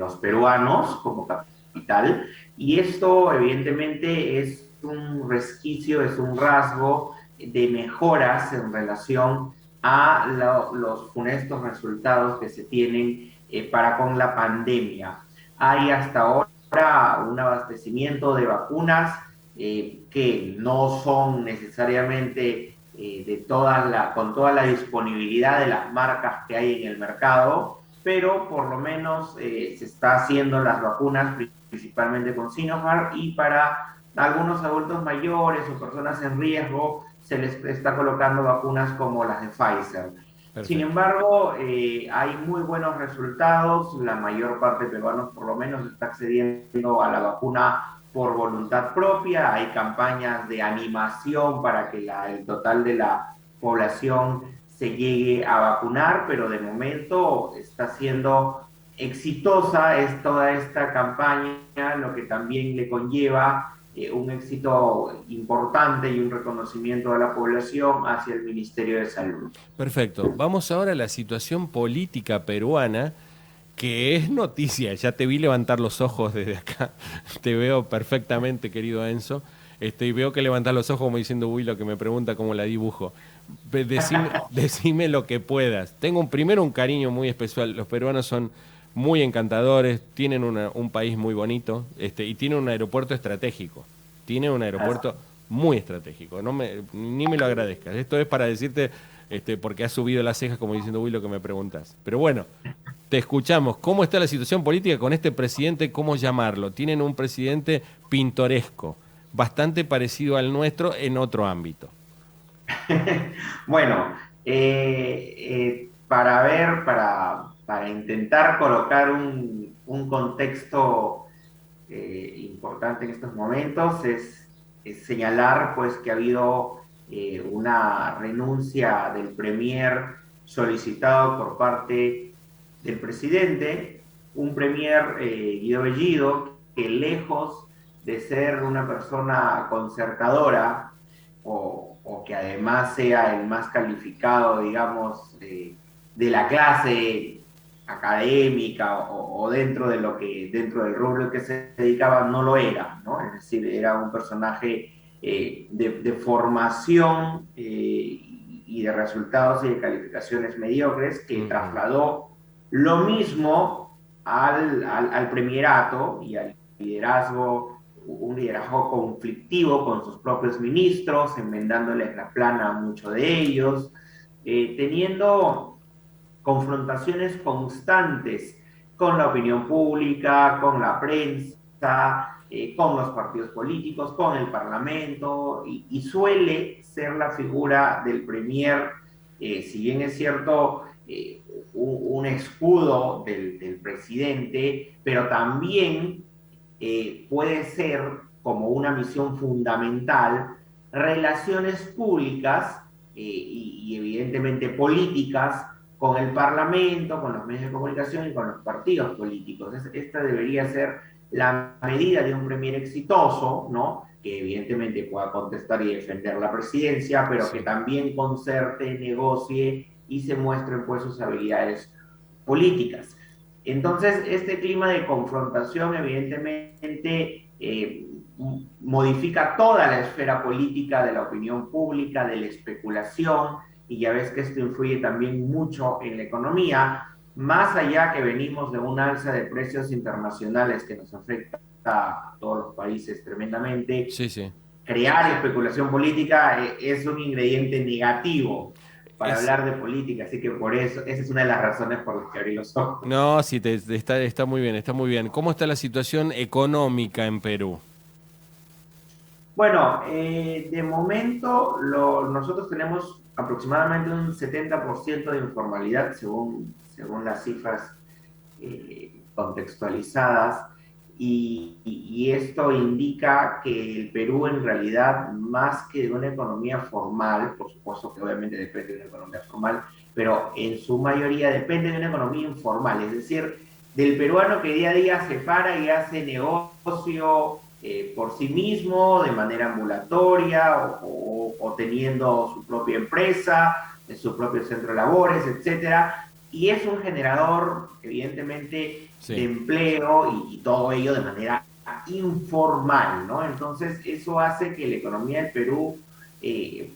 los peruanos como capital, y esto evidentemente es un resquicio, es un rasgo de mejoras en relación a los funestos resultados que se tienen para con la pandemia. Hay hasta ahora un abastecimiento de vacunas que no son necesariamente con toda la disponibilidad de las marcas que hay en el mercado, pero por lo menos se está haciendo las vacunas principalmente con Sinopharm, y para algunos adultos mayores o personas en riesgo se les está colocando vacunas como las de Pfizer. Sin Perfecto. embargo, hay muy buenos resultados. La mayor parte de peruanos, por lo menos, está accediendo a la vacuna por voluntad propia. Hay campañas de animación para que el total de la población se llegue a vacunar, pero de momento está siendo exitosa es toda esta campaña, lo que también le conlleva un éxito importante y un reconocimiento de la población hacia el Ministerio de Salud. Perfecto. Vamos ahora a la situación política peruana, que es noticia. Ya te vi levantar los ojos desde acá. Te veo perfectamente, querido Enzo. Y veo que levantas los ojos como diciendo, uy, lo que me pregunta, cómo la dibujo. Decime lo que puedas. Tengo primero un cariño muy especial. Los peruanos son muy encantadores, tienen un país muy bonito, y tienen un aeropuerto estratégico. Tienen un aeropuerto muy estratégico. Ni me lo agradezcas. Esto es para decirte, porque has subido las cejas como diciendo, uy, lo que me preguntas. Pero bueno, te escuchamos. ¿Cómo está la situación política con este presidente? ¿Cómo llamarlo? Tienen un presidente pintoresco, bastante parecido al nuestro en otro ámbito. Bueno, para ver, para intentar colocar un contexto importante en estos momentos, es señalar pues que ha habido una renuncia del premier solicitado por parte del presidente, un premier Guido Bellido, que lejos de ser una persona concertadora o que además sea el más calificado, digamos, de la clase académica o dentro de dentro del rubro al que se dedicaba, no lo era, ¿no? Es decir, era un personaje de formación y de resultados y de calificaciones mediocres, que Ujú. trasladó lo mismo al premierato y al liderazgo, un liderazgo conflictivo con sus propios ministros, enmendándoles la plana a muchos de ellos, teniendo confrontaciones constantes con la opinión pública, con la prensa, con los partidos políticos, con el Parlamento, y suele ser la figura del Premier, si bien es cierto, un escudo del presidente, pero también puede ser como una misión fundamental relaciones públicas y evidentemente políticas con el Parlamento, con los medios de comunicación y con los partidos políticos. Esta debería ser la medida de un premier exitoso, ¿no? Que evidentemente pueda contestar y defender la presidencia, pero que Sí. también concerte, negocie y se muestren pues sus habilidades políticas. Entonces, este clima de confrontación evidentemente modifica toda la esfera política de la opinión pública, de la especulación, y ya ves que esto influye también mucho en la economía, más allá que venimos de una alza de precios internacionales que nos afecta a todos los países tremendamente. Sí, sí. Crear especulación política es un ingrediente negativo para Es, hablar de política, así que por eso, esa es una de las razones por las que abrí los ojos. no, sí, está muy bien, está muy bien. ¿Cómo está la situación económica en Perú? Bueno, de momento nosotros tenemos aproximadamente un 70% de informalidad según las cifras contextualizadas, y esto indica que el Perú en realidad, más que de una economía formal, por supuesto que obviamente depende de una economía formal, pero en su mayoría depende de una economía informal, es decir, del peruano que día a día se para y hace negocio por sí mismo, de manera ambulatoria o teniendo su propia empresa, su propio centro de labores, etcétera, y es un generador, evidentemente, de Sí. empleo y todo ello de manera informal, ¿no? Entonces, eso hace que la economía del Perú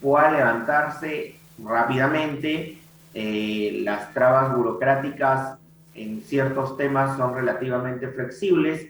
pueda levantarse rápidamente. Las trabas burocráticas en ciertos temas son relativamente flexibles,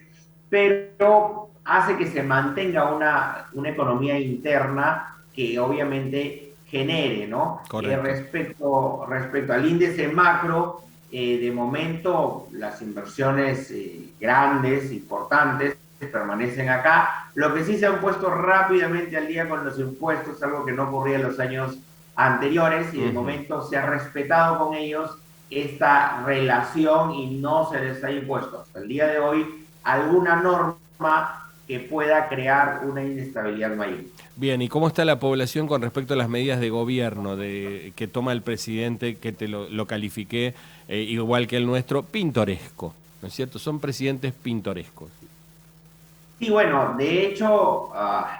pero hace que se mantenga una economía interna que obviamente genere, ¿no? Correcto. Respecto al índice macro, de momento las inversiones grandes, importantes, permanecen acá. Lo que sí se han puesto rápidamente al día con los impuestos, algo que no ocurría en los años anteriores, y de Ujú. momento se ha respetado con ellos esta relación y no se les ha impuesto hasta el día de hoy alguna norma que pueda crear una inestabilidad mayor. Bien, ¿y cómo está la población con respecto a las medidas de gobierno que toma el presidente, que lo califiqué, igual que el nuestro, pintoresco? ¿No es cierto? Son presidentes pintorescos. Sí, bueno, de hecho,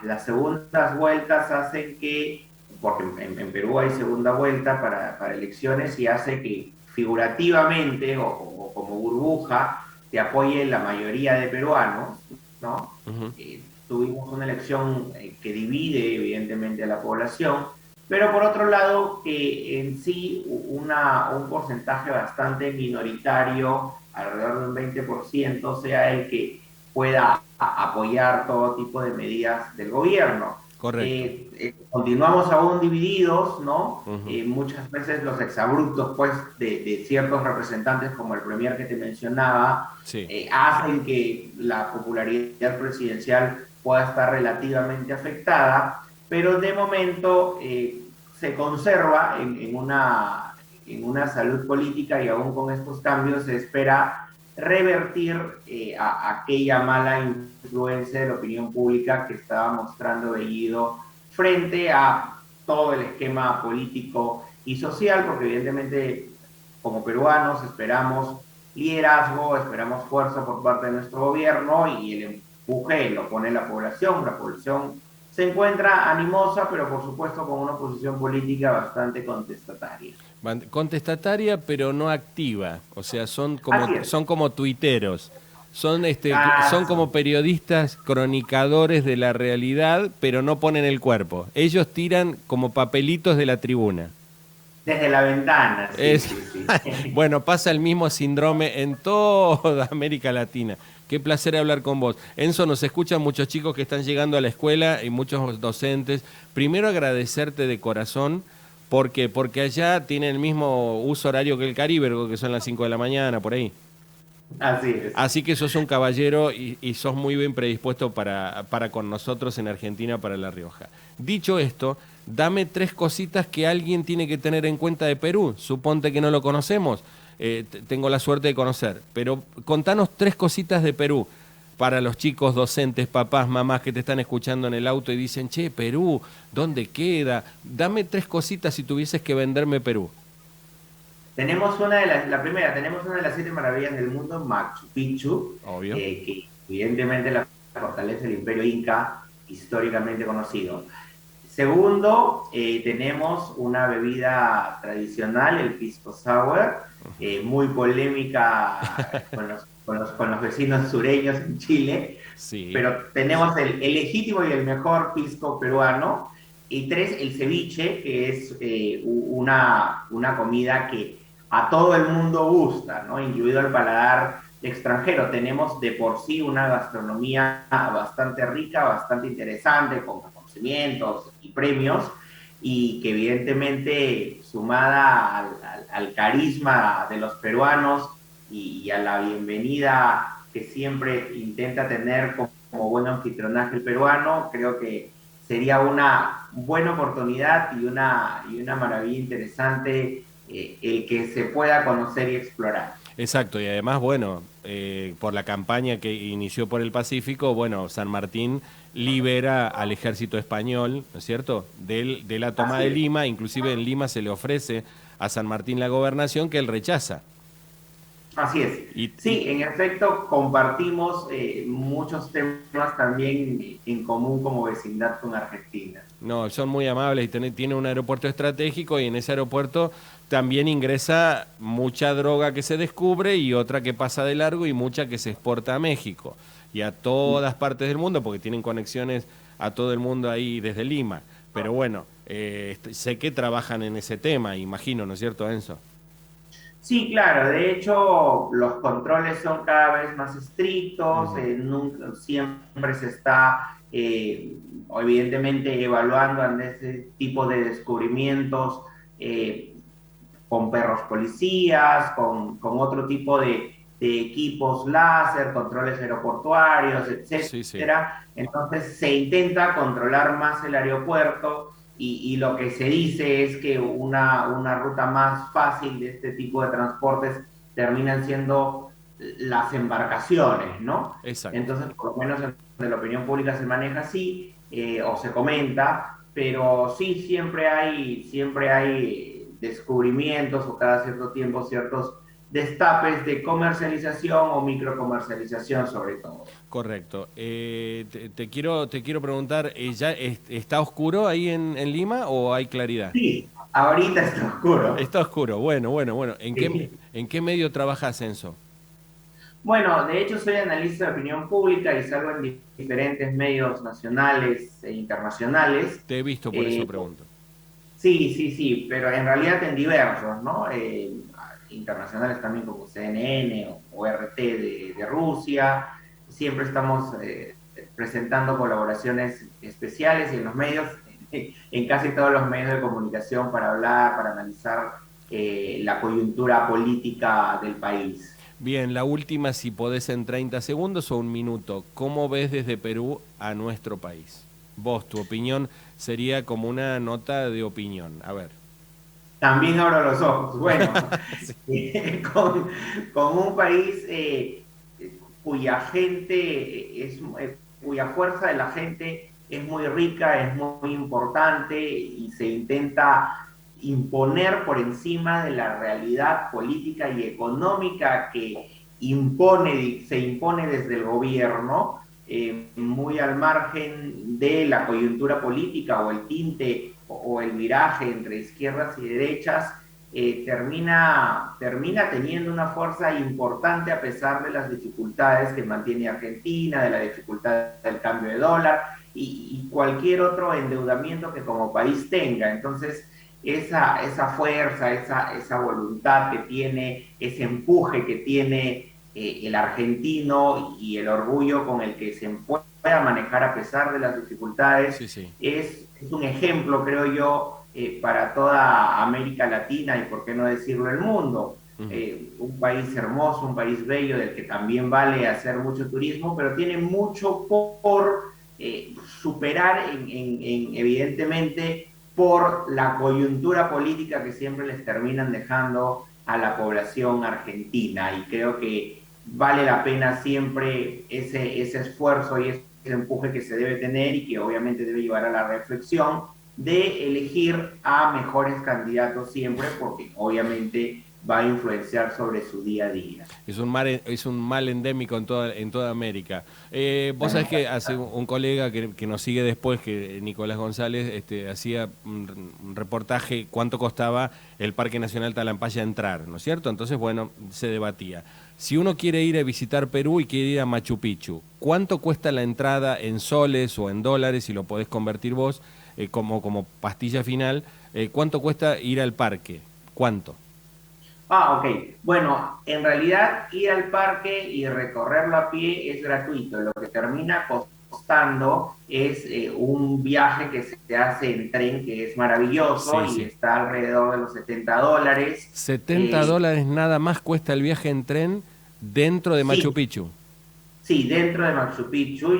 las segundas vueltas hacen que, porque en Perú hay segunda vuelta para elecciones y hace que figurativamente o como burbuja te apoye la mayoría de peruanos, ¿no? Ujú. Tuvimos una elección que divide evidentemente a la población, pero por otro lado que en sí un porcentaje bastante minoritario, alrededor de un 20%, sea el que pueda apoyar todo tipo de medidas del gobierno. Correcto. Continuamos aún divididos, ¿no? Ujú. Muchas veces los exabruptos, pues, de ciertos representantes, como el premier que te mencionaba, Sí. hacen que la popularidad presidencial pueda estar relativamente afectada, pero de momento se conserva en una salud política y aún con estos cambios se espera revertir aquella mala influencia de la opinión pública que estaba mostrando Bellido frente a todo el esquema político y social, porque evidentemente como peruanos esperamos liderazgo, esperamos fuerza por parte de nuestro gobierno y el empuje lo pone la población se encuentra animosa, pero por supuesto con una posición política bastante contestataria. Contestataria, pero no activa. O sea, Así es. son como tuiteros. Son Así como periodistas cronicadores de la realidad, pero no ponen el cuerpo. Ellos tiran como papelitos de la tribuna. desde la ventana, sí, Es, sí, sí. bueno, pasa el mismo síndrome en toda América Latina. Qué placer hablar con vos. Enzo, nos escuchan muchos chicos que están llegando a la escuela y muchos docentes. Primero agradecerte de corazón. ¿Por qué? Porque allá tiene el mismo uso horario que el Caribe, creo que son las 5 de la mañana, por ahí. Así es. Así que sos un caballero y sos muy bien predispuesto para con nosotros en Argentina, para La Rioja. Dicho esto, dame tres cositas que alguien tiene que tener en cuenta de Perú. Suponte que no lo conocemos, tengo la suerte de conocer, pero contanos tres cositas de Perú para los chicos, docentes, papás, mamás que te están escuchando en el auto y dicen, che, Perú, ¿dónde queda? Dame tres cositas si tuvieses que venderme Perú. Tenemos la primera, tenemos una de las 7 maravillas del mundo, Machu Picchu, Obvio. que evidentemente la fortalece el imperio inca, históricamente conocido. Segundo, tenemos una bebida tradicional, el pisco sour, muy polémica con los vecinos sureños en Chile, Sí. pero tenemos el legítimo y el mejor pisco peruano. Y tres, el ceviche, que es una comida que a todo el mundo gusta, ¿no? Incluido el paladar extranjero. Tenemos de por sí una gastronomía bastante rica, bastante interesante, con reconocimientos y premios, y que evidentemente, sumada al carisma de los peruanos y a la bienvenida que siempre intenta tener como buen anfitrionaje el peruano, creo que sería una buena oportunidad y una maravilla interesante el que se pueda conocer y explorar. Exacto, y además, bueno, por la campaña que inició por el Pacífico, bueno, San Martín libera al ejército español, ¿no es cierto?, de la toma Así de es. Lima, inclusive en Lima se le ofrece a San Martín la gobernación que él rechaza. Así es. Y Sí, en efecto, compartimos muchos temas también en común como vecindad con Argentina. no, son muy amables y tiene un aeropuerto estratégico y en ese aeropuerto también ingresa mucha droga que se descubre y otra que pasa de largo y mucha que se exporta a México y a todas partes del mundo porque tienen conexiones a todo el mundo ahí desde Lima. Pero bueno, sé que trabajan en ese tema, imagino, ¿no es cierto, Enzo? Sí, claro, de hecho los controles son cada vez más estrictos, Ujú. siempre se está evidentemente evaluando en ese tipo de descubrimientos eh, con perros policías, con otro tipo de equipos láser, controles aeroportuarios, Sí, sí. etcétera. Entonces se intenta controlar más el aeropuerto y lo que se dice es que una ruta más fácil de este tipo de transportes terminan siendo las embarcaciones, ¿no? Exacto. Entonces, por lo menos en la opinión pública se maneja así, o se comenta, pero sí siempre hay descubrimientos o cada cierto tiempo ciertos destapes de comercialización o microcomercialización sobre todo. Correcto. Te quiero preguntar, está oscuro ahí en Lima o hay claridad? Sí, ahorita está oscuro. Está oscuro. Bueno, bueno, bueno. Sí. En qué medio trabajas, Enzo? Bueno, de hecho soy analista de opinión pública y salgo en diferentes medios nacionales e internacionales. Te he visto, por eso Eh, pregunto. sí, sí, sí, pero en realidad en diversos, ¿no? Internacionales también como CNN o RT de Rusia. Siempre estamos presentando colaboraciones especiales y en los medios, en casi todos los medios de comunicación para hablar, para analizar la coyuntura política del país. Bien, la última, si podés en 30 segundos o un minuto. ¿Cómo ves desde Perú a nuestro país? Vos, tu opinión sería como una nota de opinión. A ver. También abro los ojos. Bueno, Sí, con, con un país cuya gente cuya fuerza de la gente es muy rica, es muy importante y se intenta imponer por encima de la realidad política y económica que se impone desde el gobierno, muy al margen de la coyuntura política o el tinte o el viraje entre izquierdas y derechas, termina teniendo una fuerza importante a pesar de las dificultades que mantiene Argentina, de la dificultad del cambio de dólar y cualquier otro endeudamiento que como país tenga. Entonces, esa fuerza, esa voluntad que tiene, ese empuje que tiene el argentino y el orgullo con el que se pueda manejar a pesar de las dificultades, sí, sí. es un ejemplo, creo yo, para toda América Latina y, por qué no decirlo, el mundo. Ujú. Un país hermoso, un país bello, del que también vale hacer mucho turismo, pero tiene mucho por superar, evidentemente, por la coyuntura política que siempre les terminan dejando a la población argentina. Y creo que vale la pena siempre ese esfuerzo y ese empuje que se debe tener y que obviamente debe llevar a la reflexión de elegir a mejores candidatos siempre, porque obviamente va a influenciar sobre su día a día. Es un mal endémico en toda América. Vos sabés que hace un colega que nos sigue después, que Nicolás González, hacía un reportaje cuánto costaba el Parque Nacional Talampaya entrar, ¿no es cierto? Entonces, bueno, se debatía. Si uno quiere ir a visitar Perú y quiere ir a Machu Picchu, ¿cuánto cuesta la entrada en soles o en dólares, si lo podés convertir vos, como pastilla final? ¿Cuánto cuesta ir al parque? ¿Cuánto? Ah, ok. Bueno, en realidad ir al parque y recorrerlo a pie es gratuito. Lo que termina costando es un viaje que se hace en tren, que es maravilloso Sí, y sí. está alrededor de los $70. 70 Eh, dólares nada más cuesta el viaje en tren dentro de Machu sí, Picchu. sí, dentro de Machu Picchu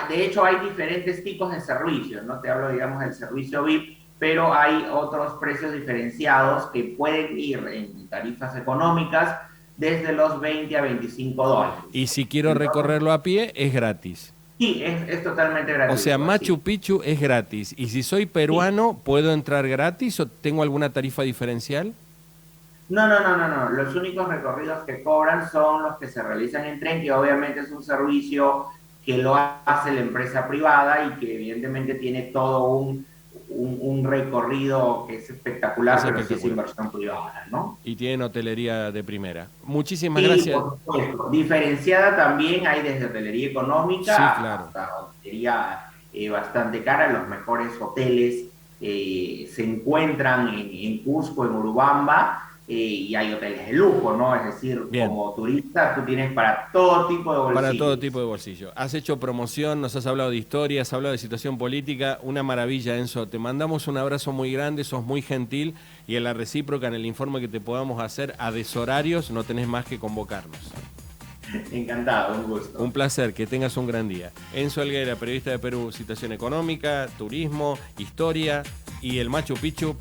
de hecho hay diferentes tipos de servicios, no te hablo, digamos, del servicio VIP, pero hay otros precios diferenciados que pueden ir en tarifas económicas desde los $20 a $25. Y si quiero Entonces, recorrerlo a pie, es gratis. sí, es totalmente O sea, gratuito, Machu así. Picchu es gratis. Y si soy Sí. peruano, ¿puedo entrar gratis o tengo alguna tarifa diferencial? No. Los únicos recorridos que cobran son los que se realizan en tren, que obviamente es un servicio que lo hace la empresa privada y que evidentemente tiene todo un recorrido que es espectacular, Es pero sí es espectacular. inversión privada, ¿no? Y tienen hotelería de primera. Muchísimas Sí, gracias. por supuesto. Diferenciada también hay desde hotelería Sí, económica claro. hasta hotelería bastante cara. Los mejores hoteles se encuentran en Cusco, en Urubamba, y hay hoteles de lujo, ¿no? Es decir, Bien. como turista tú tienes para todo tipo de Para todo tipo bolsillos. de bolsillo. Has hecho promoción, nos has hablado de historia, has hablado de situación política. Una maravilla, Enzo. Te mandamos un abrazo muy grande, sos muy gentil y en la recíproca, en el informe que te podamos hacer a deshorarios, no tenés más que convocarnos. Encantado, un Un gusto. placer, que tengas un gran día. Enzo Helguera, periodista de Perú, situación económica, turismo, historia y el Machu Picchu.